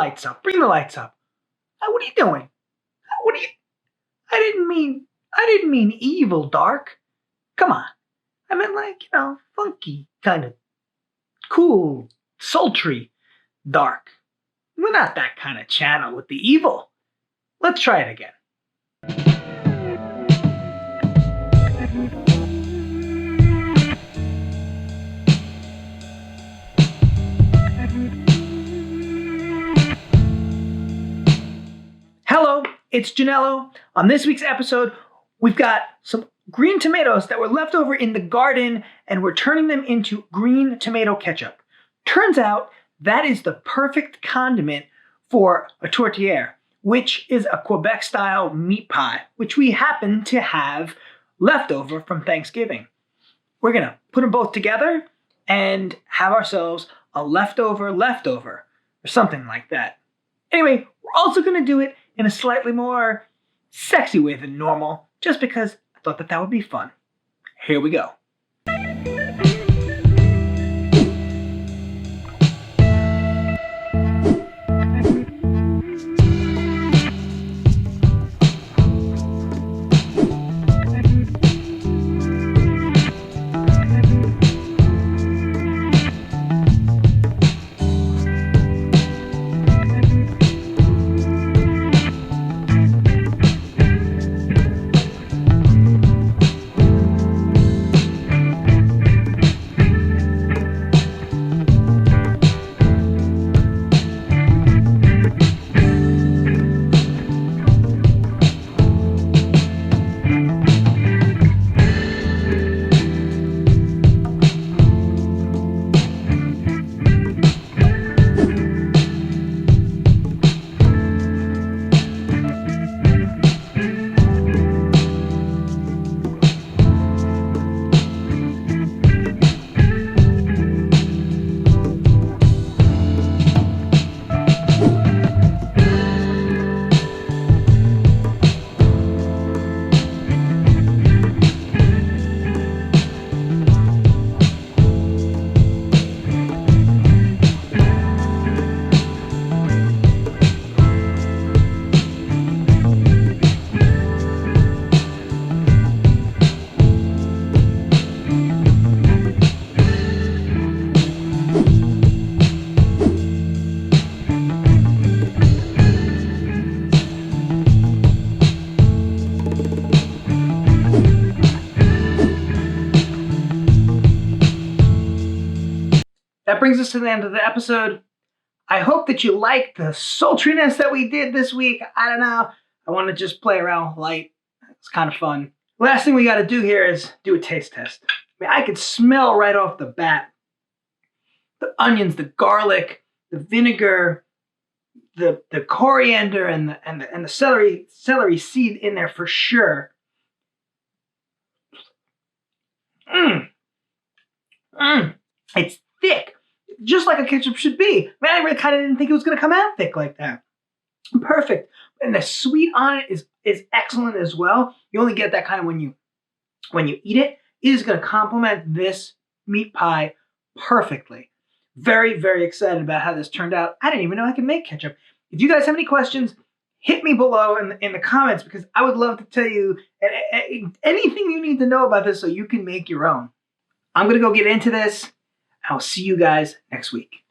lights up. Bring the lights up. What are you doing? What are you? I didn't mean evil dark. Come on. I meant like, funky, kind of cool, sultry dark. We're not that kind of channel with the evil. Let's try it again. Hello, it's Janello. On this week's episode, we've got some green tomatoes that were left over in the garden, and we're turning them into green tomato ketchup. Turns out that is the perfect condiment for a tourtière, which is a Quebec-style meat pie, which we happen to have left over from Thanksgiving. We're gonna put them both together and have ourselves a leftover, or something like that. Anyway, we're also gonna do it in a slightly more sexy way than normal, just because I thought that would be fun. Here we go. That brings us to the end of the episode. I hope that you liked the sultriness that we did this week. I don't know. I want to just play around with light. It's kind of fun. Last thing we got to do here is do a taste test. I could smell right off the bat the onions, the garlic, the vinegar, the coriander, and the celery seed in there for sure. It's thick, just like a ketchup should be. Man, I really kind of didn't think it was going to come out thick like that. Perfect. And the sweet on it is excellent as well. You only get that kind of when you eat it. It is going to complement this meat pie perfectly. Very, very excited about how this turned out. I didn't even know I could make ketchup. If you guys have any questions, hit me below in the comments, because I would love to tell you anything you need to know about this so you can make your own. I'm going to go get into this. I'll see you guys next week.